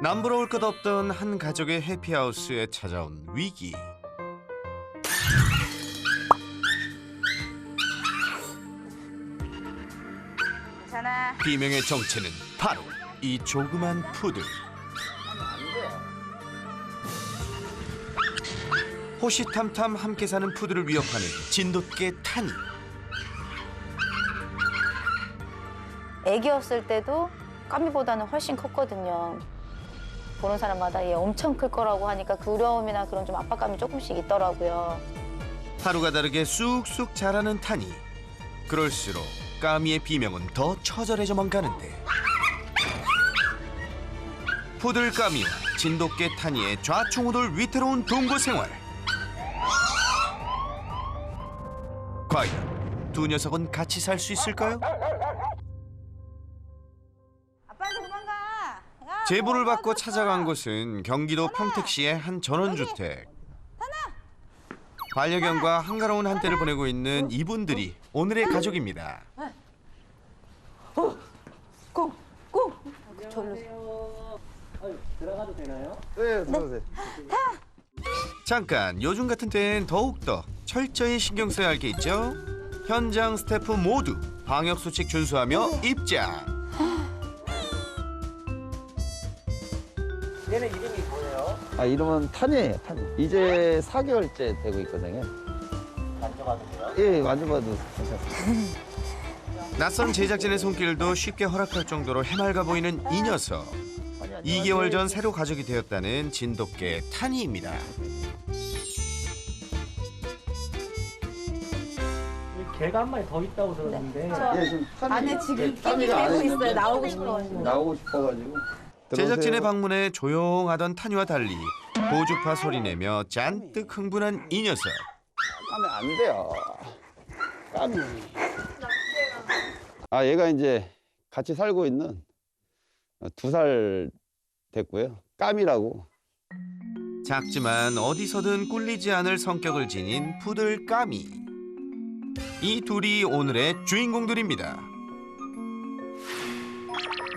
남부러울 것 없던 한 가족의 해피하우스에 찾아온 위기. 괜찮아. 비명의 정체는 바로 이 조그만 푸들. 호시탐탐 함께 사는 푸들을 위협하는 진돗개 타니. 애기였을 때도 까미보다는 훨씬 컸거든요. 보는 사람마다 얘 엄청 클 거라고 하니까 그 두려움이나 그런 좀 압박감이 조금씩 있더라고요. 하루가 다르게 쑥쑥 자라는 타니. 그럴수록 까미의 비명은 더 처절해져만 가는데. 푸들 까미와 진돗개 타니의 좌충우돌 위태로운 동거 생활. 과연 두 녀석은 같이 살 수 있을까요? 아빠한테 도망가. 야, 제보를 받고 찾아간 곳은 경기도 평택시의 한 전원주택. 반려견과 한가로운 한때를 보내고 있는 이분들이 오늘의 가족입니다. 꽁. 절로. 들어가도 되나요? 네, 들어오세요. 잠깐, 요즘 같은 때엔 더욱더 철저히 신경 써야 할 게 있죠. 현장 스태프 모두 방역수칙 준수하며 입장. 얘는 이름이 뭐예요? 아, 이름은 탄이에요, 탄이. 이제 4개월째 되고 있거든요. 만져봐도 돼요? 예, 만져봐도 괜찮습니다. 낯선 제작진의 손길도 쉽게 허락할 정도로 해맑아 보이는 이 녀석. 2개월 전 새로 가족이 되었다는 진돗개 타니입니다. 개가 한 마리 더 있다고 들었는데 예, 지금 탄이. 안에 지금 예, 끼기 탄이가 빼고 안에 있어요. 있는데 나오고 싶어가지고. 나오고 싶어가지고. 제작진의 들어오세요. 방문에 조용하던 타니와 달리 고주파 소리내며 잔뜩 흥분한 이 녀석. 까면 안 돼요. 까미. 아, 얘가 이제 같이 살고 있는 2살 됐고요. 까미라고. 작지만 어디서든 꿀리지 않을 성격을 지닌 푸들 까미. 이 둘이 오늘의 주인공들입니다.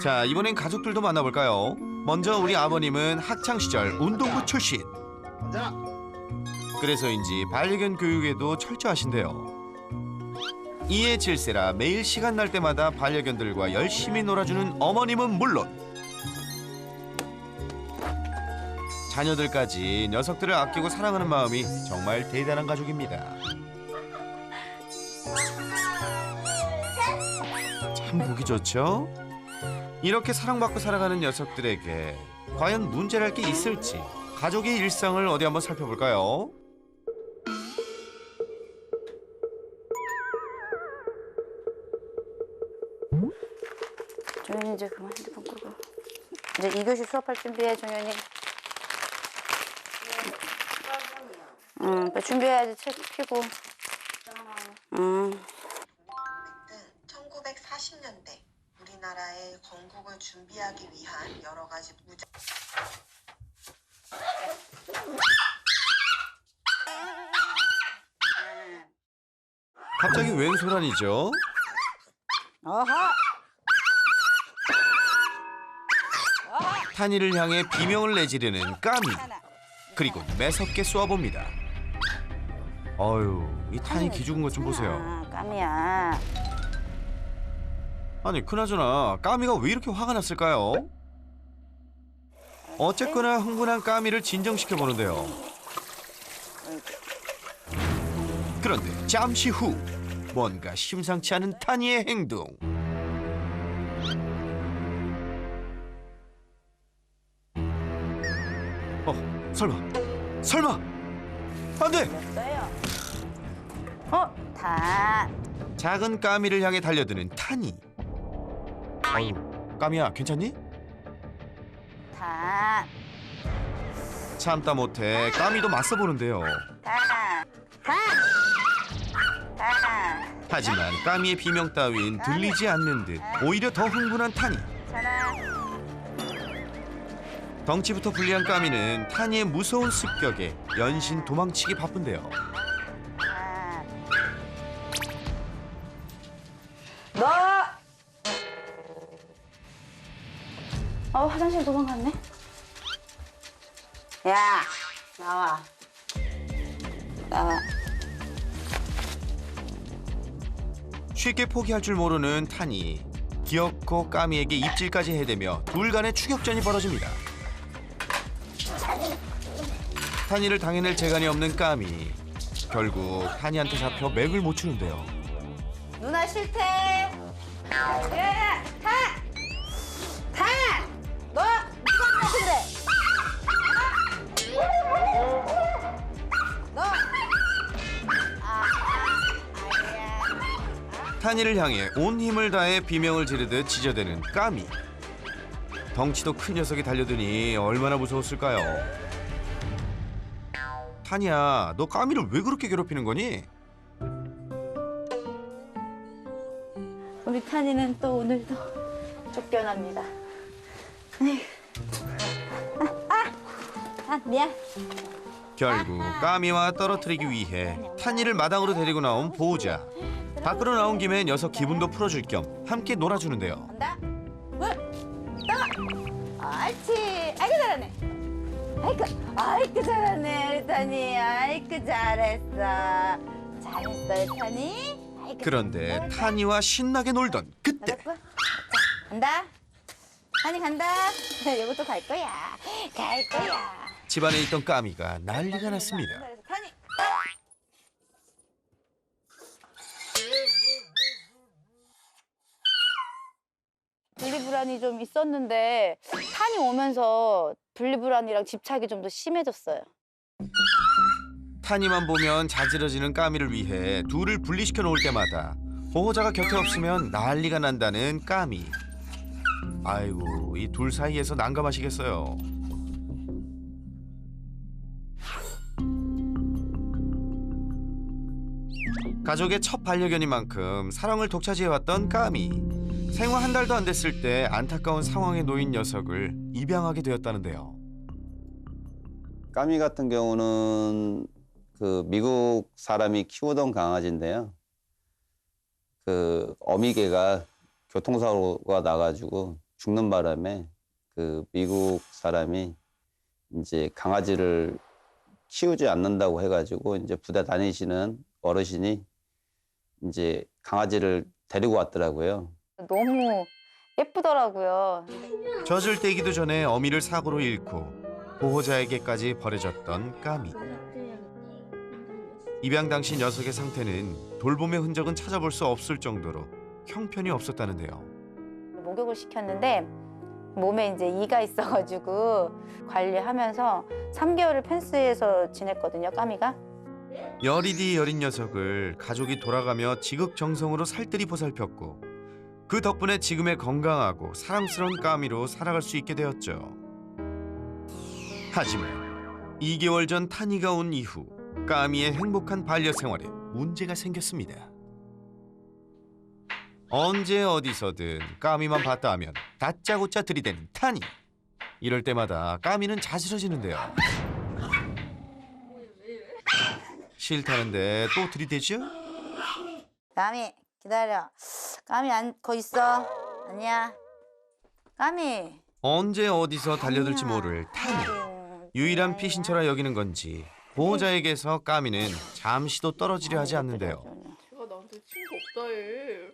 자, 이번엔 가족들도 만나볼까요? 먼저 우리 아버님은 학창시절 운동부 출신. 자, 그래서인지 반려견 교육에도 철저하신데요. 이에 질세라 매일 시간 날 때마다 반려견들과 열심히 놀아주는 어머님은 물론 자녀들까지 녀석들을 아끼고 사랑하는 마음이 정말 대단한 가족입니다. 참 보기 좋죠? 이렇게 사랑받고 살아가는 녀석들에게 과연 문제랄 게 있을지 가족의 일상을 어디 한번 살펴볼까요? 종현이 이제 그만 핸드폰 끄고. 이제 2교시 수업할 준비해, 종현이. 응, 빨리 준비해야지. 책 펴고. 1940년대 우리나라의 건국을 준비하기 위한 여러 가지 무장 갑자기 웬 소란이죠? 어허! 타니를 향해 비명을 내지르는 까미. 그리고 매섭게 쏘아봅니다. 어휴, 이 타니 기죽은 것 좀 보세요. 아, 까미야. 아니, 그나저나 까미가 왜 이렇게 화가 났을까요? 어쨌거나 흥분한 까미를 진정시켜 보는데요. 그런데 잠시 후 뭔가 심상치 않은 타니의 행동. 설마 안 돼! 됐어요. 다. 작은 까미를 향해 달려드는 타니. 아유, 까미야, 괜찮니? 다. 참다 못해 까미도 맞서 보는데요. 다. 하지만 까미의 비명 따윈 들리지 않는 듯 오히려 더 흥분한 타니. 괜찮아. 덩치부터 불리한 까미는 타니의 무서운 습격에 연신 도망치기 바쁜데요. 너! 화장실 도망갔네? 야, 나와. 나와. 쉽게 포기할 줄 모르는 타니. 기어코 까미에게 입질까지 해대며 둘 간의 추격전이 벌어집니다. 타니를 당해낼 재간이 없는 까미. 결국 타니한테 잡혀 맥을 못 추는데요. 누나 싫대. 야, 타! 타! 너 누가 같은데? 너. 아니야. 타니를 향해 온 힘을 다해 비명을 지르듯 짖어대는 까미. 덩치도 큰 녀석이 달려드니 얼마나 무서웠을까요? 타니야, 너 까미를 왜 그렇게 괴롭히는 거니? 우리 타니는 또 오늘도 쫓겨납니다. 미안. 결국 까미와 떨어뜨리기 위해 타니를 마당으로 데리고 나온 보호자. 밖으로 나온 김에 녀석 기분도 풀어줄 겸 함께 놀아주는데요. 간다. 옳지. 아이고 잘하네. 아이고 잘하네 우리 타니. 아이고 잘했어. 잘했어 우리 타니. 아이고, 그런데 잘했어. 타니와 신나게 놀던 그때 알았어? 자, 간다. 타니 간다. 이것도 갈 거야. 갈 거야. 집안에 있던 까미가 난리가 났습니다. 타니. 분리불안이 좀 있었는데 탄이 오면서 분리불안이랑 집착이 좀 더 심해졌어요. 타니만 보면 자지러지는 까미를 위해 둘을 분리시켜 놓을 때마다 보호자가 곁에 없으면 난리가 난다는 까미. 아이고, 이 둘 사이에서 난감하시겠어요. 가족의 첫 반려견인 만큼 사랑을 독차지해왔던 까미. 생후 한 달도 안 됐을 때 안타까운 상황에 놓인 녀석을 입양하게 되었다는데요. 까미 같은 경우는 그 미국 사람이 키우던 강아지인데요. 그 어미개가 교통사고가 나가지고 죽는 바람에 그 미국 사람이 이제 강아지를 키우지 않는다고 해가지고 이제 부대 다니시는 어르신이 이제 강아지를 데리고 왔더라고요. 너무 예쁘더라고요. 젖을 떼기도 전에 어미를 사고로 잃고 보호자에게까지 버려졌던 까미. 입양 당시 녀석의 상태는 돌봄의 흔적은 찾아볼 수 없을 정도로 형편이 없었다는데요. 목욕을 시켰는데 몸에 이제 이가 있어가지고 관리하면서 3개월을 펜스에서 지냈거든요, 까미가. 여리디 여린 녀석을 가족이 돌아가며 지극정성으로 살뜰히 보살폈고 그 덕분에 지금의 건강하고 사랑스러운 까미로 살아갈 수 있게 되었죠. 하지만 2개월 전 타니가 온 이후 까미의 행복한 반려 생활에 문제가 생겼습니다. 언제 어디서든 까미만 봤다 하면 다짜고짜 들이대는 타니. 이럴 때마다 까미는 자지러지는데요. 싫다는데 또 들이대죠? 까미 기다려. 까미 거 있어. 아니야. 까미. 언제 어디서 달려들지 아니야. 모를 타니. 아이고, 유일한 기다려. 피신처라 여기는 건지 보호자에게서 까미는 잠시도 떨어지려 하지 않는데요. 제가 나한테 친구 없다 해.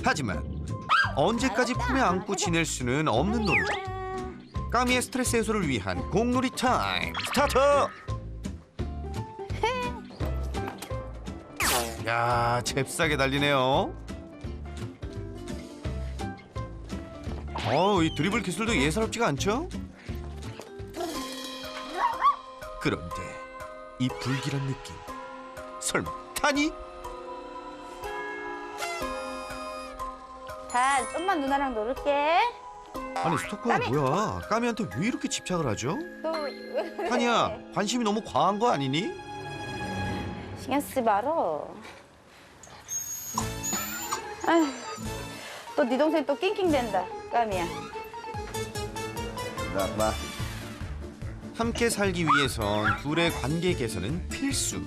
하지만 언제까지 품에 안고 지낼 수는 없는 노릇. 까미의 스트레스 해소를 위한 공놀이 타임 스타트! 야, 잽싸게 달리네요. 이 드리블 기술도 예사롭지가 않죠? 그런데 이 불길한 느낌, 설마 타니? 다 좀만 누나랑 놀을게. 아니 스토커가 뭐야? 까미한테 왜 이렇게 집착을 하죠? 또 타니야, 관심이 너무 과한 거 아니니? 신경 쓰지 말어. 아휴, 또 네 동생 또 낑낑댄다. 까미야. 나 함께 살기 위해선 둘의 관계 개선은 필수.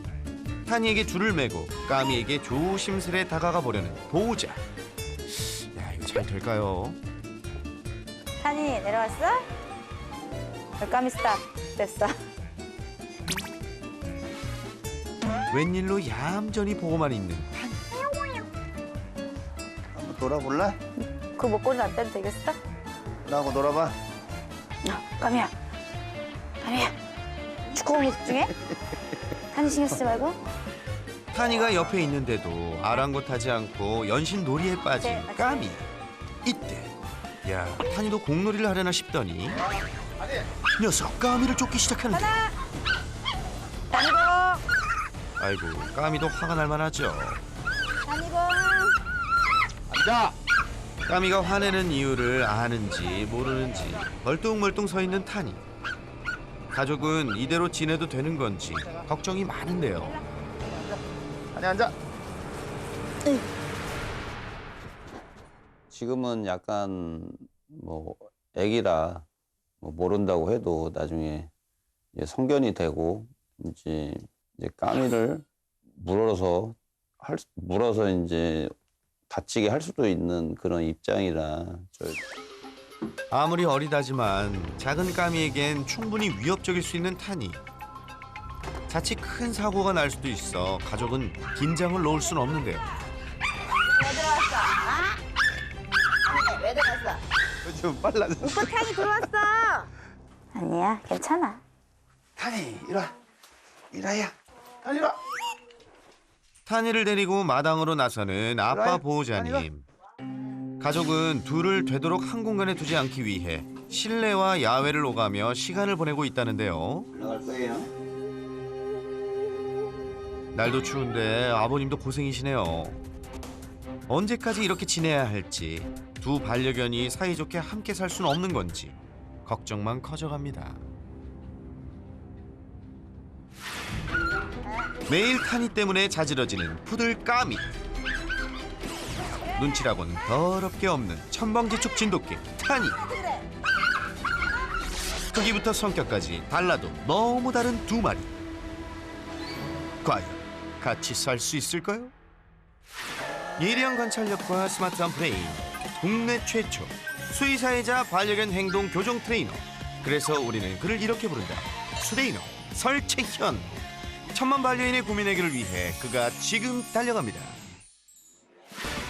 타니에게 줄을 매고 까미에게 조심스레 다가가 보려는 보호자. 야, 이거 잘 될까요? 탄이 내려왔어? 까미 스탑. 됐어. 웬일로 얌전히 보고만 있는 탄이. 한번 놀아볼래? 그 목걸이 안 빼도 되겠어? 나하고 놀아봐. 까미야. 까미야. 축구공에 집중해. 탄이 신경 쓰지 말고. 탄이가 옆에 있는데도 아랑곳하지 않고 연신 놀이에 빠진 네, 맞아요. 까미. 이때 야 탄이도 공놀이를 하려나 싶더니 녀석 까미를 쫓기 시작하는데 탄이고. 아이고 까미도 화가 날 만하죠. 탄이고. 앉아. 까미가 화내는 이유를 아는지 모르는지 멀뚱멀뚱 서 있는 탄이. 가족은 이대로 지내도 되는 건지 걱정이 많은데요. 아니 앉아. 지금은 약간 뭐 애기라 뭐 모른다고 해도 나중에 이제 성견이 되고 이제 까미를 물어서 이제 다치게 할 수도 있는 그런 입장이라 아무리 어리다지만 작은 까미에겐 충분히 위협적일 수 있는 탄이. 자칫 큰 사고가 날 수도 있어 가족은 긴장을 놓을 순 없는데요. 왜 들어왔어? 아? 왜 들어왔어? 좀 빨라졌어. 오빠 탄이 들어왔어. 아니야, 괜찮아. 탄이 이리 와. 이리야. 탄이 이리 와. 탄이를 데리고 마당으로 나서는 아빠 아니라. 보호자님. 가족은 둘을 되도록 한 공간에 두지 않기 위해 실내와 야외를 오가며 시간을 보내고 있다는데요. 나갈 거예요. 날도 추운데 아버님도 고생이시네요. 언제까지 이렇게 지내야 할지, 두 반려견이 사이좋게 함께 살 수는 없는 건지 걱정만 커져갑니다. 매일 탄이 때문에 자지러지는 푸들 까미. 눈치라곤 더럽게 없는 천방지축 진돗개 탄이. 크기부터 성격까지 달라도 너무 다른 두 마리. 과연 같이 살 수 있을까요? 예리한 관찰력과 스마트한 브레인, 국내 최초 수의사이자 반려견 행동 교정 트레이너. 그래서 우리는 그를 이렇게 부른다. 수데이너 설채현. 천만 반려인의 고민 해결을 위해 그가 지금 달려갑니다.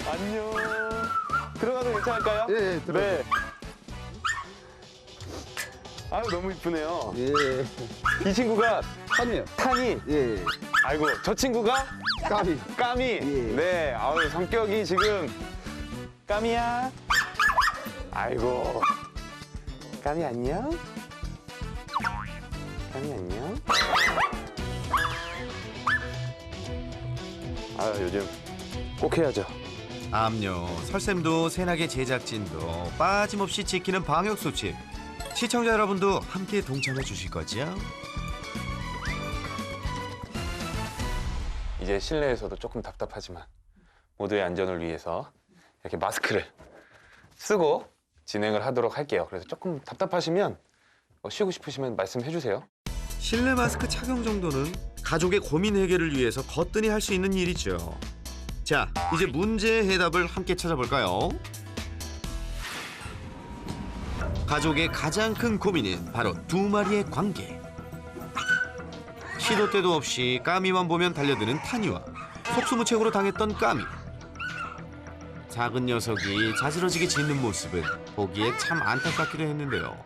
안녕. 들어가도 괜찮을까요? 예, 들어. 네. 아유 너무 이쁘네요. 예. 이 친구가 탄이요. 탄이. 예. 아이고 저 친구가 까미. 까미. 예. 네. 아유 성격이 지금 까미야. 아이고. 까미 안녕. 까미 안녕. 아 요즘 꼭 해야죠. 암요, 설쌤도 새나게 제작진도 빠짐없이 지키는 방역수칙. 시청자 여러분도 함께 동참해 주실 거죠? 이제 실내에서도 조금 답답하지만 모두의 안전을 위해서 이렇게 마스크를 쓰고 진행을 하도록 할게요. 그래서 조금 답답하시면 쉬고 싶으시면 말씀해 주세요. 실내 마스크 착용 정도는 가족의 고민 해결을 위해서 거뜬히 할 수 있는 일이죠. 자, 이제 문제의 해답을 함께 찾아볼까요? 가족의 가장 큰 고민은 바로 두 마리의 관계. 시도 때도 없이 까미만 보면 달려드는 타니와 속수무책으로 당했던 까미. 작은 녀석이 자지러지게 짖는 모습은 보기에 참 안타깝기도 했는데요.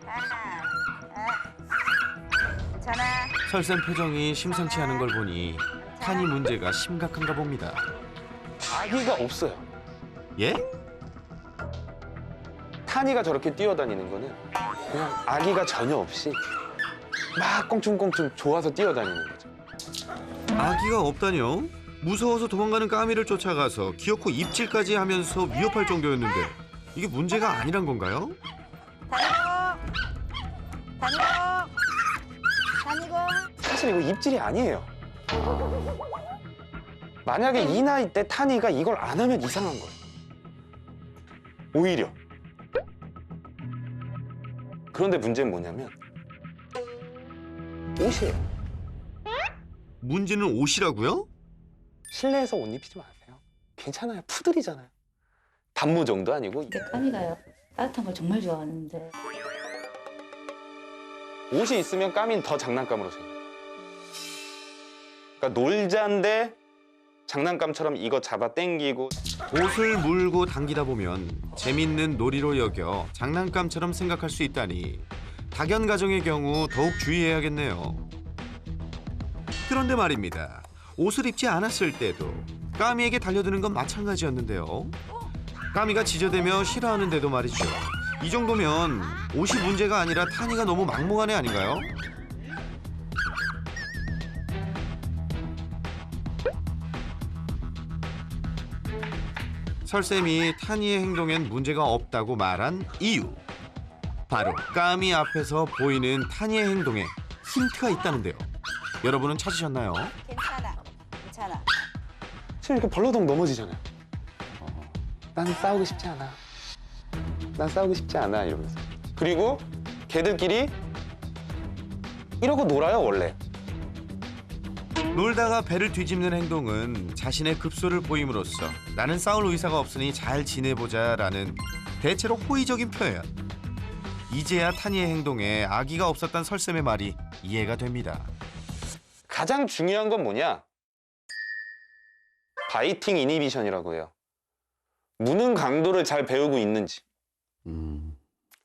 전화. 설쌤 표정이 심상치 않은 걸 보니 타니 문제가 심각한가 봅니다. 아기가 없어요. 예? 타니가 저렇게 뛰어다니는 거는 그냥 아기가 전혀 없이 막 꽁충꽁충 좋아서 뛰어다니는 거죠. 아기가 없다뇨? 무서워서 도망가는 까미를 쫓아가서 기어코 입질까지 하면서 위협할 정도였는데 이게 문제가 아니란 건가요? 다니고. 사실 이거 입질이 아니에요. 만약에 이 나이 때 타니가 이걸 안 하면 이상한 거예요. 오히려. 그런데 문제는 뭐냐면 옷이에요. 문제는 옷이라고요? 실내에서 옷 입히지 마세요. 괜찮아요. 푸들이잖아요. 단무 정도 아니고 내 까미가요. 따뜻한 걸 정말 좋아하는데. 옷이 있으면 까미는 더 장난감으로 생겨. 그러니까 놀자인데 장난감처럼 이거 잡아 당기고. 옷을 물고 당기다 보면 재밌는 놀이로 여겨 장난감처럼 생각할 수 있다니 다견 가정의 경우 더욱 주의해야겠네요. 그런데 말입니다. 옷을 입지 않았을 때도 까미에게 달려드는 건 마찬가지였는데요. 까미가 지저대며 싫어하는데도 말이죠. 이 정도면 옷이 문제가 아니라 타니가 너무 막무가내 아닌가요? 설쌤이 타니의 행동엔 문제가 없다고 말한 이유. 바로 까미 앞에서 보이는 타니의 행동에 힌트가 있다는데요. 여러분은 찾으셨나요? 괜찮아. 지금 이렇게 벌러덩 넘어지잖아요. 나는 싸우고 싶지 않아. 난 싸우고 싶지 않아 이러면서. 그리고 걔들끼리 이러고 놀아요 원래. 놀다가 배를 뒤집는 행동은 자신의 급소를 보임으로써 나는 싸울 의사가 없으니 잘 지내보자라는 대체로 호의적인 표현. 이제야 타니의 행동에 악의가 없었던 설쌤의 말이 이해가 됩니다. 가장 중요한 건 뭐냐? 바이팅 이니비션이라고 해요. 무는 강도를 잘 배우고 있는지.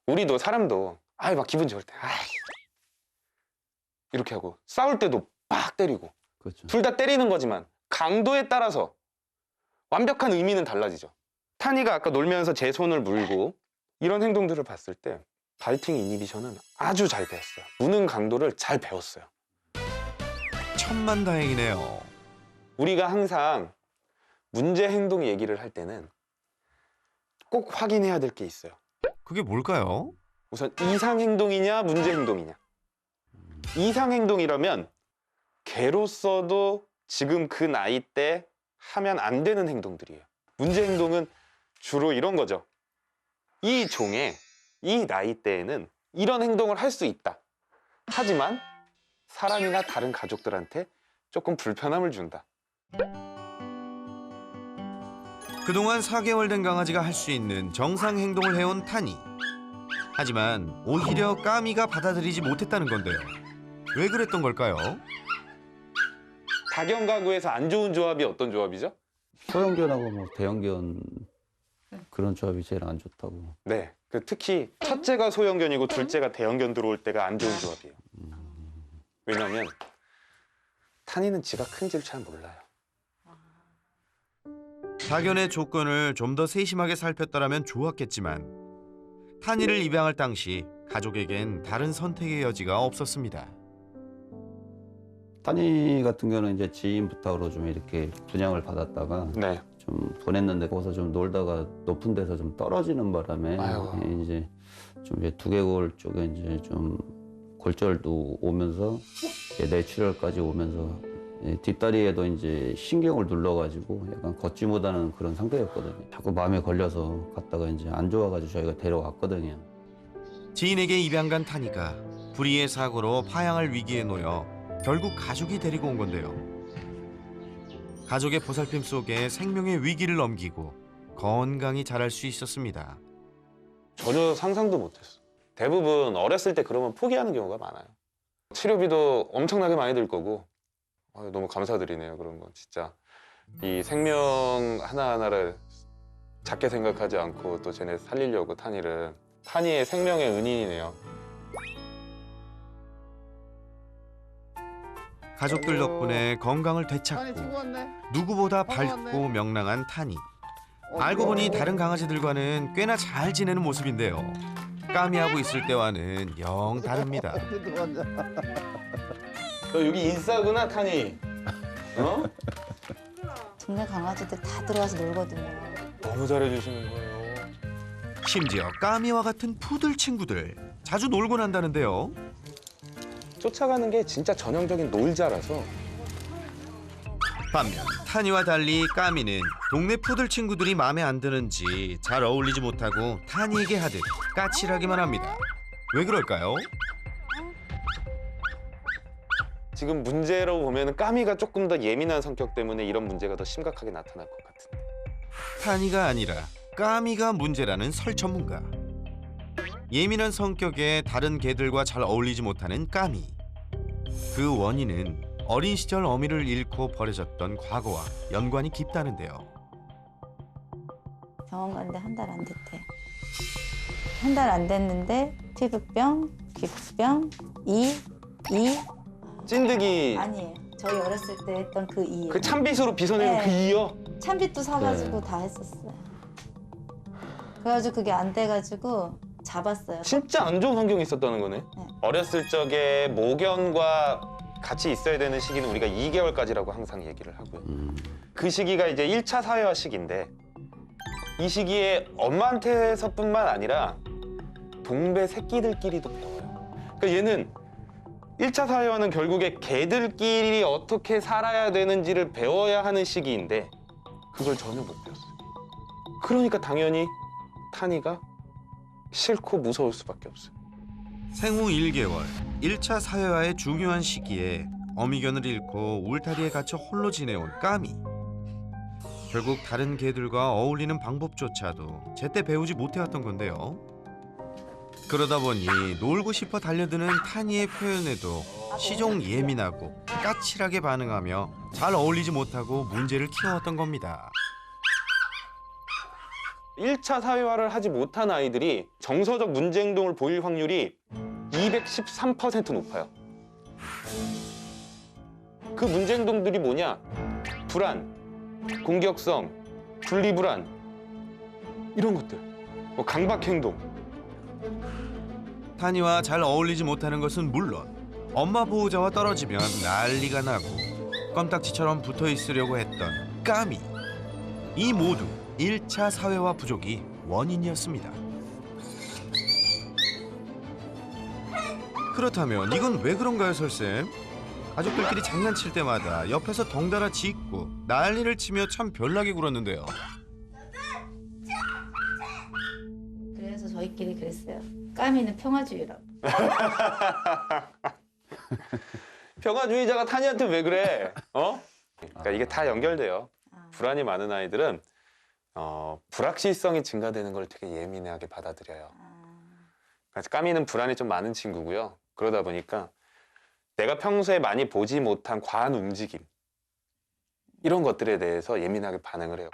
우리도 사람도 막 기분 좋을 때 이렇게 하고 싸울 때도 빡 때리고 그렇죠. 둘 다 때리는 거지만 강도에 따라서 완벽한 의미는 달라지죠. 타니가 아까 놀면서 제 손을 물고 이런 행동들을 봤을 때 바이팅 이니비션은 아주 잘 배웠어요. 무는 강도를 잘 배웠어요. 천만다행이네요. 우리가 항상 문제 행동 얘기를 할 때는 꼭 확인해야 될 게 있어요. 그게 뭘까요? 우선 이상 행동이냐 문제 행동이냐. 이상 행동이라면 개로서도 지금 그 나이 때 하면 안 되는 행동들이에요. 문제 행동은 주로 이런 거죠. 이 종에 이 나이 때에는 이런 행동을 할 수 있다. 하지만 사람이나 다른 가족들한테 조금 불편함을 준다. 그동안 4개월 된 강아지가 할 수 있는 정상 행동을 해온 타니. 하지만 오히려 까미가 받아들이지 못했다는 건데요. 왜 그랬던 걸까요? 다견 가구에서 안 좋은 조합이 어떤 조합이죠? 소형견하고 뭐 대형견 그런 조합이 제일 안 좋다고. 네, 특히 첫째가 소형견이고 둘째가 대형견 들어올 때가 안 좋은 조합이에요. 왜냐면 타니는 지가 큰지를 잘 몰라요. 다견의 조건을 좀 더 세심하게 살폈더라면 좋았겠지만 타니를 입양할 당시 가족에겐 다른 선택의 여지가 없었습니다. 타니 같은 경우는 이제 지인 부탁으로 좀 이렇게 분양을 받았다가 네. 좀 보냈는데 거기서 좀 놀다가 높은 데서 좀 떨어지는 바람에 아이고. 이제 좀 이제 두개골 쪽에 이제 좀 골절도 오면서 이제 뇌출혈까지 오면서 뒷다리에도 이제 신경을 눌러가지고 약간 걷지 못하는 그런 상태였거든요. 자꾸 마음에 걸려서 갔다가 이제 안 좋아가지고 저희가 데려왔거든요. 지인에게 입양 간 타니가 불의의 사고로 파양할 위기에 놓여 결국 가족이 데리고 온 건데요. 가족의 보살핌 속에 생명의 위기를 넘기고 건강히 자랄 수 있었습니다. 전혀 상상도 못했어. 대부분 어렸을 때 그러면 포기하는 경우가 많아요. 치료비도 엄청나게 많이 들 거고. 너무 감사드리네요. 그런 건 진짜 이 생명 하나하나를 작게 생각하지 않고 또 쟤네 살리려고 타니의 생명의 은인이네요. 가족들 덕분에 건강을 되찾고 누구보다 밝고 명랑한 타니. 알고 보니 다른 강아지들과는 꽤나 잘 지내는 모습인데요. 까미하고 있을 때와는 영 다릅니다. 너 여기 인싸구나, 타니. 어? 동네 강아지들 다 들어와서 놀거든요. 너무 잘해주시는 거예요. 심지어 까미와 같은 푸들 친구들 자주 놀곤 한다는데요. 쫓아가는 게 진짜 전형적인 놀자라서. 반면 타니와 달리 까미는 동네 푸들 친구들이 마음에 안 드는지 잘 어울리지 못하고 타니에게 하듯 까칠하기만 합니다. 왜 그럴까요? 지금 문제로 보면 까미가 조금 더 예민한 성격 때문에 이런 문제가 더 심각하게 나타날 것 같은데. 타니가 아니라 까미가 문제라는 설 전문가. 예민한 성격에 다른 개들과 잘 어울리지 못하는 까미. 그 원인은 어린 시절 어미를 잃고 버려졌던 과거와 연관이 깊다는데요. 병원 갔는데 한 달 안 됐대요. 한 달 안 됐는데 피부병, 기부병, 이 찐득이 아니에요. 저희 어렸을 때 했던 그 이요. 그 참빗으로 빗어내는 네. 그 이요? 참빗도 사가지고 다 했었어요. 그래가지고 그게 안 돼가지고 잡았어요. 진짜 안 좋은 환경에 있었다는 거네. 네. 어렸을 적에 모견과 같이 있어야 되는 시기는 우리가 2개월까지라고 항상 얘기를 하고요. 그 시기가 이제 1차 사회화 시기인데 이 시기에 엄마한테서뿐만 아니라 동배 새끼들끼리도 배워요. 그러니까 얘는 1차 사회화는 결국에 개들끼리 어떻게 살아야 되는지를 배워야 하는 시기인데 그걸 전혀 못 배웠어요. 그러니까 당연히 타니가 싫고 무서울 수밖에 없어요. 생후 1개월, 1차 사회화의 중요한 시기에 어미견을 잃고 울타리에 갇혀 홀로 지내온 까미. 결국 다른 개들과 어울리는 방법조차도 제때 배우지 못해왔던 건데요. 그러다 보니 놀고 싶어 달려드는 타니의 표현에도 시종 예민하고 까칠하게 반응하며 잘 어울리지 못하고 문제를 키워왔던 겁니다. 1차 사회화를 하지 못한 아이들이 정서적 문제 행동을 보일 확률이 213% 높아요. 그 문제 행동들이 뭐냐? 불안, 공격성, 분리불안 이런 것들. 뭐 강박 행동. 타니와 잘 어울리지 못하는 것은 물론 엄마 보호자와 떨어지면 난리가 나고 껌딱지처럼 붙어 있으려고 했던 까미. 이 모두 1차 사회화 부족이 원인이었습니다. 그렇다면 이건 왜 그런가요, 설쌤? 가족들끼리 장난칠 때마다 옆에서 덩달아 짖고 난리를 치며 참 별나게 굴었는데요. 그래서 저희끼리 그랬어요. 까미는 평화주의라고. 평화주의자가 타니한테 왜 그래? 어? 그러니까 이게 다 연결돼요. 불안이 많은 아이들은 불확실성이 증가되는 걸 되게 예민하게 받아들여요. 그래서 까미는 불안이 좀 많은 친구고요. 그러다 보니까 내가 평소에 많이 보지 못한 과한 움직임 이런 것들에 대해서 예민하게 반응을 해요.